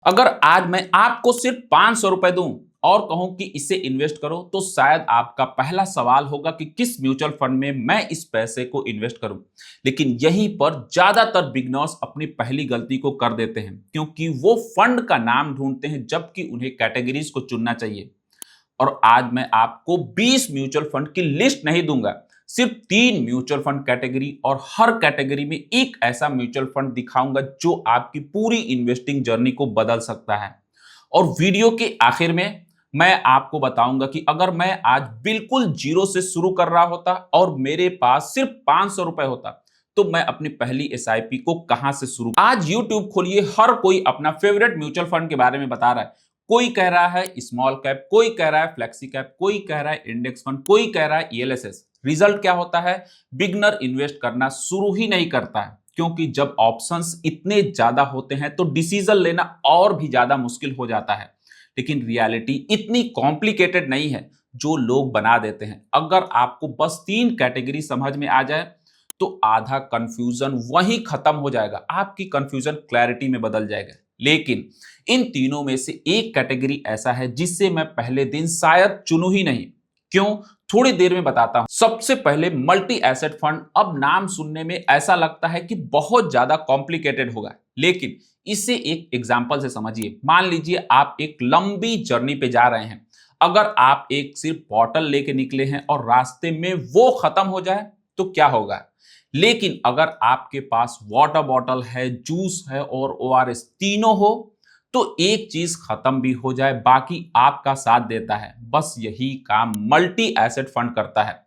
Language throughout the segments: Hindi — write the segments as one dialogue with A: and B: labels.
A: अगर आज मैं आपको सिर्फ 500 रुपए दूं और कहूं कि इसे इन्वेस्ट करो, तो शायद आपका पहला सवाल होगा कि किस म्यूचुअल फंड में मैं इस पैसे को इन्वेस्ट करूं। लेकिन यहीं पर ज्यादातर बिगनर्स अपनी पहली गलती को कर देते हैं, क्योंकि वो फंड का नाम ढूंढते हैं जबकि उन्हें कैटेगरीज को चुनना चाहिए। और आज मैं आपको 20 म्यूचुअल फंड की लिस्ट नहीं दूंगा, सिर्फ 3 म्यूचुअल फंड कैटेगरी और हर कैटेगरी में एक ऐसा म्यूचुअल फंड दिखाऊंगा जो आपकी पूरी इन्वेस्टिंग जर्नी को बदल सकता है। और वीडियो के आखिर में मैं आपको बताऊंगा कि अगर मैं आज बिल्कुल जीरो से शुरू कर रहा होता और मेरे पास सिर्फ 500 रुपए होता, तो मैं अपनी पहली एसआईपी को कहां से शुरू। आज यूट्यूब खोलिए, हर कोई अपना फेवरेट म्यूचुअल फंड के बारे में बता रहा है। कोई कह रहा है स्मॉल कैप, कोई कह रहा है फ्लेक्सी कैप, कोई कह रहा है इंडेक्स फंड, कोई कह रहा है ईएलएसएस। रिजल्ट क्या होता है? बिगनर इन्वेस्ट करना शुरू ही नहीं करता है, क्योंकि जब ऑप्शंस इतने ज्यादा होते हैं तो डिसीजन लेना और भी ज्यादा मुश्किल हो जाता है। लेकिन रियलिटी इतनी कॉम्प्लिकेटेड नहीं है जो लोग बना देते हैं। अगर आपको बस 3 कैटेगरी समझ में आ जाए तो आधा कंफ्यूजन वहीं खत्म हो जाएगा, आपकी कंफ्यूजन क्लैरिटी में बदल जाएगा। लेकिन इन तीनों में से एक कैटेगरी ऐसा है जिससे मैं पहले दिन शायद चुनूं ही नहीं। क्यों? थोड़ी देर में बताता हूं। सबसे पहले मल्टी एसेट फंड। अब नाम सुनने में ऐसा लगता है कि बहुत ज्यादा कॉम्प्लिकेटेड होगा, लेकिन इसे एक एग्जांपल से समझिए। मान लीजिए आप एक लंबी जर्नी पे जा रहे हैं। अगर आप एक सिर्फ बॉटल लेके निकले हैं और रास्ते में वो खत्म हो जाए तो क्या होगा? लेकिन अगर आपके पास वाटर बॉटल है, जूस है और ओआरएस तीनों हो, तो एक चीज खत्म भी हो जाए बाकी आपका साथ देता है। बस यही काम मल्टी एसेट फंड करता है।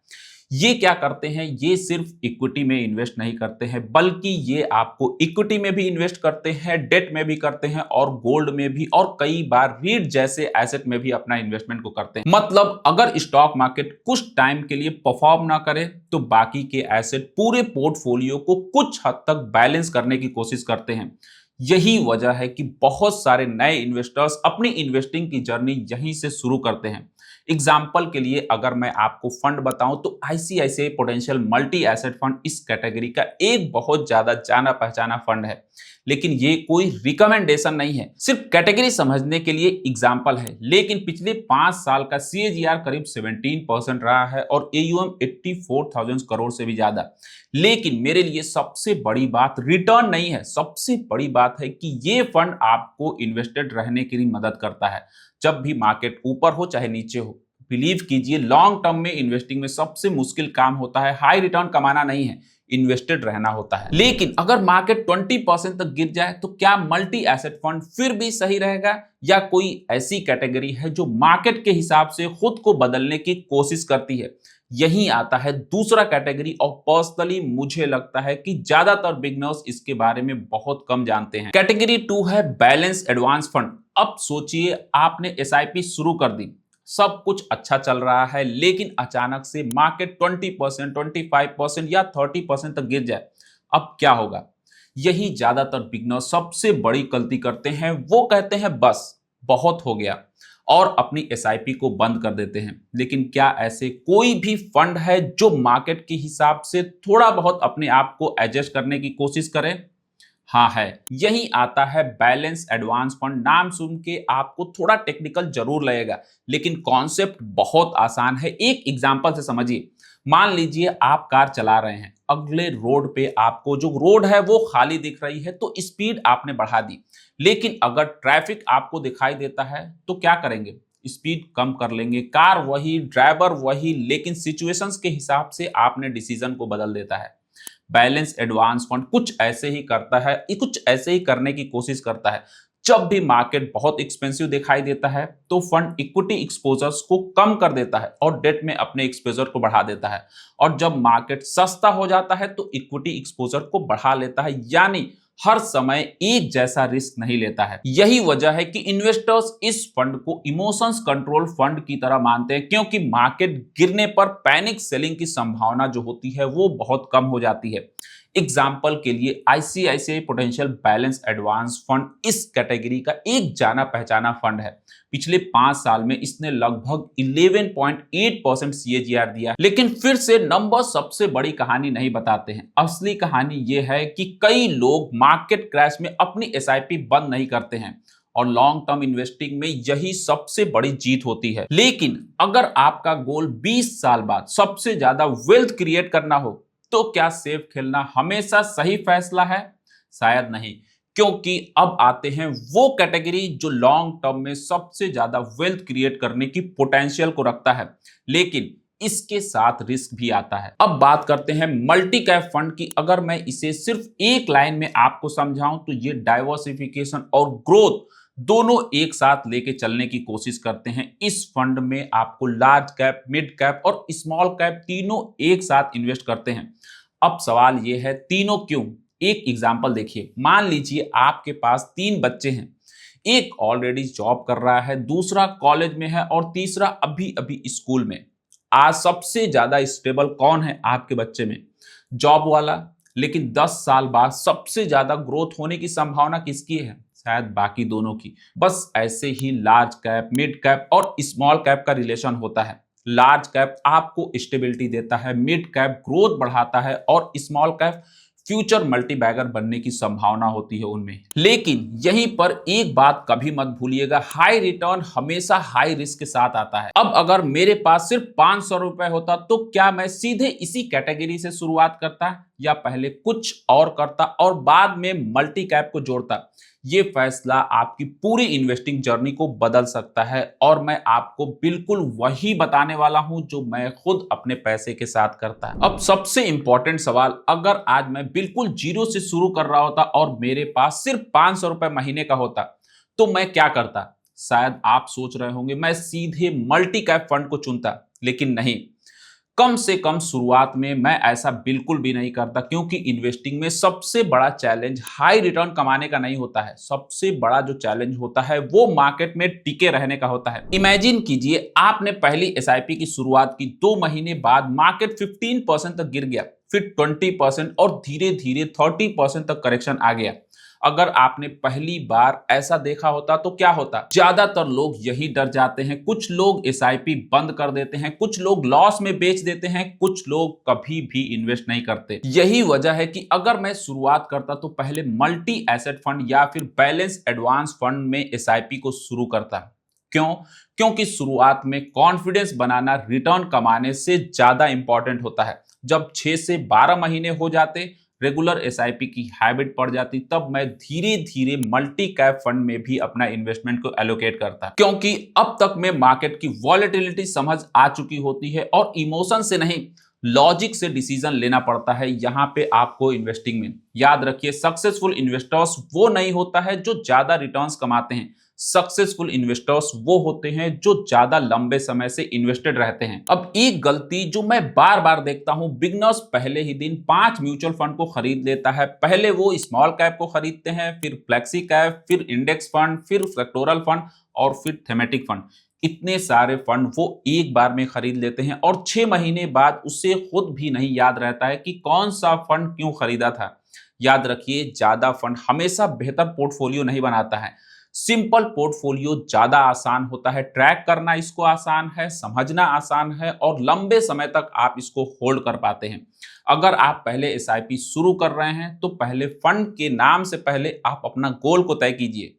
A: ये क्या करते हैं? ये सिर्फ इक्विटी में इन्वेस्ट नहीं करते हैं, बल्कि ये आपको इक्विटी में भी इन्वेस्ट करते हैं, डेट में भी करते हैं और गोल्ड में भी, और कई बार रीट जैसे एसेट में भी अपना इन्वेस्टमेंट को करते हैं। मतलब अगर स्टॉक मार्केट कुछ टाइम के लिए परफॉर्म ना करे तो बाकी के एसेट पूरे पोर्टफोलियो को कुछ हद तक बैलेंस करने की कोशिश करते हैं। यही वजह है कि बहुत सारे नए इन्वेस्टर्स अपनी इन्वेस्टिंग की जर्नी यहीं से शुरू करते हैं। एग्जाम्पल के लिए अगर मैं आपको फंड बताऊं तो ICICI potential multi asset fund इस कैटेगरी का एक बहुत ज्यादा जाना पहचाना फंड है। लेकिन ये कोई रिकमेंडेशन नहीं है, सिर्फ कैटेगरी समझने के लिए एग्जाम्पल है। लेकिन पिछले 5 साल का सीएजीआर करीब 17% रहा है और एयूएम 84,000 करोड़ से भी ज्यादा। लेकिन मेरे लिए सबसे बड़ी बात रिटर्न नहीं है, सबसे बड़ी बात है कि ये फंड आपको इन्वेस्टेड रहने के लिए मदद करता है, जब भी मार्केट ऊपर हो चाहे नीचे हो। बिलीव कीजिए, लॉन्ग टर्म में इन्वेस्टिंग में सबसे मुश्किल काम होता है हाई रिटर्न कमाना नहीं है, इन्वेस्टेड रहना होता है। लेकिन अगर मार्केट 20% तक गिर जाए तो क्या मल्टी एसेट फंड फिर भी सही रहेगा, या कोई ऐसी कैटेगरी है जो मार्केट के हिसाब से खुद को बदलने की कोशिश करती है? यही आता है दूसरा कैटेगरी, और पर्सनली मुझे लगता है कि ज्यादातर बिगनर्स इसके बारे में बहुत कम जानते हैं। कैटेगरी 2 है बैलेंस एडवांस फंड। अब सोचिए, आपने एसआईपी शुरू कर दी, सब कुछ अच्छा चल रहा है, लेकिन अचानक से मार्केट 20%, 25% या 30% तक गिर जाए। अब क्या होगा? यही ज्यादातर बिगनर सबसे बड़ी गलती करते हैं। वो कहते हैं बस बहुत हो गया और अपनी एसआईपी को बंद कर देते हैं। लेकिन क्या ऐसे कोई भी फंड है जो मार्केट के हिसाब से थोड़ा बहुत अपने आप को एडजस्ट करने की कोशिश करे? हाँ है। यही आता है बैलेंस एडवांस फंड। नाम सुन के आपको थोड़ा टेक्निकल जरूर लगेगा, लेकिन कॉन्सेप्ट बहुत आसान है। एक एग्जांपल से समझिए। मान लीजिए आप कार चला रहे हैं, अगले रोड पे आपको जो रोड है वो खाली दिख रही है, तो स्पीड आपने बढ़ा दी। लेकिन अगर ट्रैफिक आपको दिखाई देता है तो क्या करेंगे? स्पीड कम कर लेंगे। कार वही, ड्राइवर वही, लेकिन सिचुएशंस के हिसाब से आपने डिसीजन को बदल देता है। बैलेंस एडवांस फंड कुछ ऐसे ही करता है, कुछ ऐसे ही करने की कोशिश करता है। जब भी मार्केट बहुत एक्सपेंसिव दिखाई देता है तो फंड इक्विटी एक्सपोजर्स को कम कर देता है और डेट में अपने एक्सपोजर को बढ़ा देता है। और जब मार्केट सस्ता हो जाता है तो इक्विटी एक्सपोजर को बढ़ा लेता है, यानी हर समय एक जैसा रिस्क नहीं लेता है। यही वजह है कि इन्वेस्टर्स इस फंड को इमोशंस कंट्रोल फंड की तरह मानते हैं, क्योंकि मार्केट गिरने पर पैनिक सेलिंग की संभावना जो होती है वो बहुत कम हो जाती है। एग्जाम्पल के लिए ICICI potential balance advance fund इस कैटेगरी का एक जाना पहचाना फंड है। पिछले 5 साल में इसने लगभग 11.8% सीएजीआर दिया। लेकिन फिर से नंबर सबसे बड़ी कहानी नहीं बताते हैं। असली कहानी यह है कि कई लोग मार्केट क्रैश में अपनी एसआईपी बंद नहीं करते हैं, और लॉन्ग टर्म इन्वेस्टिंग में यही सबसे बड़ी जीत होती है। लेकिन अगर आपका गोल 20 साल बाद सबसे ज्यादा वेल्थ क्रिएट करना हो, तो क्या सेफ खेलना हमेशा सही फैसला है? शायद नहीं, क्योंकि अब आते हैं वो कैटेगरी जो लॉन्ग टर्म में सबसे ज्यादा वेल्थ क्रिएट करने की पोटेंशियल को रखता है, लेकिन इसके साथ रिस्क भी आता है। अब बात करते हैं मल्टी कैप फंड की। अगर मैं इसे सिर्फ एक लाइन में आपको समझाऊं तो ये डाइवर्सिफिकेशन और ग्रोथ दोनों एक साथ लेके चलने की कोशिश करते हैं। इस फंड में आपको लार्ज कैप, मिड कैप और स्मॉल कैप तीनों एक साथ इन्वेस्ट करते हैं। अब सवाल ये है, तीनों क्यों? एक एग्जांपल देखिए। मान लीजिए आपके पास 3 बच्चे हैं, एक ऑलरेडी जॉब कर रहा है, दूसरा कॉलेज में है और तीसरा अभी अभी स्कूल में। आज सबसे ज्यादा स्टेबल कौन है आपके बच्चे में? जॉब वाला। लेकिन 10 साल बाद सबसे ज्यादा ग्रोथ होने की संभावना किसकी है? शायद बाकी दोनों की। बस ऐसे ही लार्ज कैप, मिड कैप और स्मॉल कैप का रिलेशन होता है। लार्ज कैप आपको स्टेबिलिटी देता है, मिड कैप ग्रोथ बढ़ाता है और स्मॉल कैप फ्यूचर मल्टीबैगर बनने की संभावना होती है उनमें। लेकिन यहीं पर एक बात कभी मत भूलिएगा, हाई रिटर्न हमेशा हाई रिस्क के साथ आता है। अब अगर मेरे पास सिर्फ 500 रुपए होता तो क्या मैं सीधे इसी कैटेगरी से शुरुआत करता, या पहले कुछ और करता और बाद में मल्टी कैप को जोड़ता? ये फैसला आपकी पूरी इन्वेस्टिंग जर्नी को बदल सकता है और मैं आपको बिल्कुल वही बताने वाला हूं जो मैं खुद अपने पैसे के साथ करता है। अब सबसे इंपॉर्टेंट सवाल, अगर आज मैं बिल्कुल जीरो से शुरू कर रहा होता और मेरे पास सिर्फ 500 रुपए महीने का होता, तो मैं क्या करता? शायद आप सोच रहे होंगे मैं सीधे मल्टी कैप फंड को चुनता, लेकिन नहीं। कम से कम शुरुआत में मैं ऐसा बिल्कुल भी नहीं करता, क्योंकि इन्वेस्टिंग में सबसे बड़ा चैलेंज हाई रिटर्न कमाने का नहीं होता है। सबसे बड़ा जो चैलेंज होता है वो मार्केट में टिके रहने का होता है। इमेजिन कीजिए आपने पहली एसआईपी की शुरुआत की, 2 महीने बाद मार्केट 15% तक गिर गया, फिर 20% और धीरे धीरे 30% तक करेक्शन आ गया। अगर आपने पहली बार ऐसा देखा होता तो क्या होता? ज्यादातर लोग यही डर जाते हैं, कुछ लोग एसआईपी बंद कर देते हैं, कुछ लोग लॉस में बेच देते हैं, कुछ लोग कभी भी इन्वेस्ट नहीं करते। यही वजह है कि अगर मैं शुरुआत करता तो पहले मल्टी एसेट फंड या फिर बैलेंस एडवांस फंड में एसआईपी को शुरू करता। क्यों? क्योंकि शुरुआत में कॉन्फिडेंस बनाना रिटर्न कमाने से ज्यादा इंपॉर्टेंट होता है। जब 6 से 12 महीने हो जाते, रेगुलर एसआईपी की हैबिट पड़ जाती, तब मैं धीरे धीरे मल्टी कैप फंड में भी अपना इन्वेस्टमेंट को एलोकेट करता, क्योंकि अब तक में मार्केट की वॉलेटिलिटी समझ आ चुकी होती है और इमोशन से नहीं, लॉजिक से डिसीजन लेना पड़ता है यहां पे आपको इन्वेस्टिंग में। याद रखिए, सक्सेसफुल इन्वेस्टर्स वो नहीं होता है जो ज्यादा रिटर्न्स कमाते हैं। सक्सेसफुल इन्वेस्टर्स वो होते हैं जो ज्यादा लंबे समय से इन्वेस्टेड रहते हैं। अब एक गलती जो मैं बार बार देखता हूं, बिगनर्स पहले ही दिन 5 म्यूचुअल फंड को खरीद लेता है। पहले वो स्मॉल कैप को खरीदते हैं, फिर फ्लेक्सी कैप, फिर इंडेक्स फंड, फिर सेक्टोरल फंड और फिर थेमेटिक फंड। इतने सारे फंड वो एक बार में खरीद लेते हैं और 6 महीने बाद उसे खुद भी नहीं याद रहता है कि कौन सा फंड क्यों खरीदा था। याद रखिए, ज्यादा फंड हमेशा बेहतर पोर्टफोलियो नहीं बनाता है। सिंपल पोर्टफोलियो ज्यादा आसान होता है, ट्रैक करना इसको आसान है, समझना आसान है और लंबे समय तक आप इसको होल्ड कर पाते हैं। अगर आप पहले एसआईपी शुरू कर रहे हैं तो पहले फंड के नाम से पहले आप अपना गोल को तय कीजिए।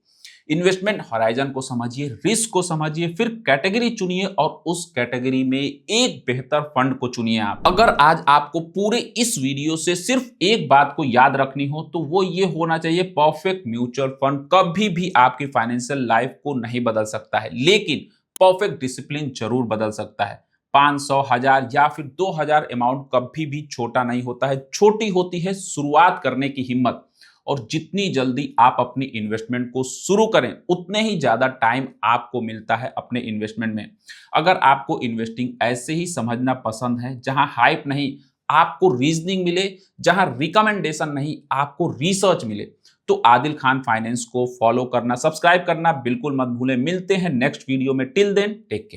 A: इन्वेस्टमेंट होराइजन को समझिए, रिस्क को समझिए, फिर कैटेगरी चुनिए और उस कैटेगरी में एक बेहतर फंड को चुनिए। आप अगर आज आपको पूरे इस वीडियो से सिर्फ एक बात को याद रखनी हो तो वो ये होना चाहिए, परफेक्ट म्यूचुअल फंड कभी भी आपकी फाइनेंशियल लाइफ को नहीं बदल सकता है, लेकिन परफेक्ट डिसिप्लिन जरूर बदल सकता है। 500, 1000 या फिर 2000 अमाउंट कभी भी छोटा नहीं होता है, छोटी होती है शुरुआत करने की हिम्मत। और जितनी जल्दी आप अपनी इन्वेस्टमेंट को शुरू करें, उतने ही ज्यादा टाइम आपको मिलता है अपने इन्वेस्टमेंट में। अगर आपको इन्वेस्टिंग ऐसे ही समझना पसंद है, जहां हाइप नहीं आपको रीजनिंग मिले, जहां रिकमेंडेशन नहीं आपको रिसर्च मिले, तो आदिल खान फाइनेंस को फॉलो करना, सब्सक्राइब करना बिल्कुल मत भूलें। मिलते हैं नेक्स्ट वीडियो में। Till then take care.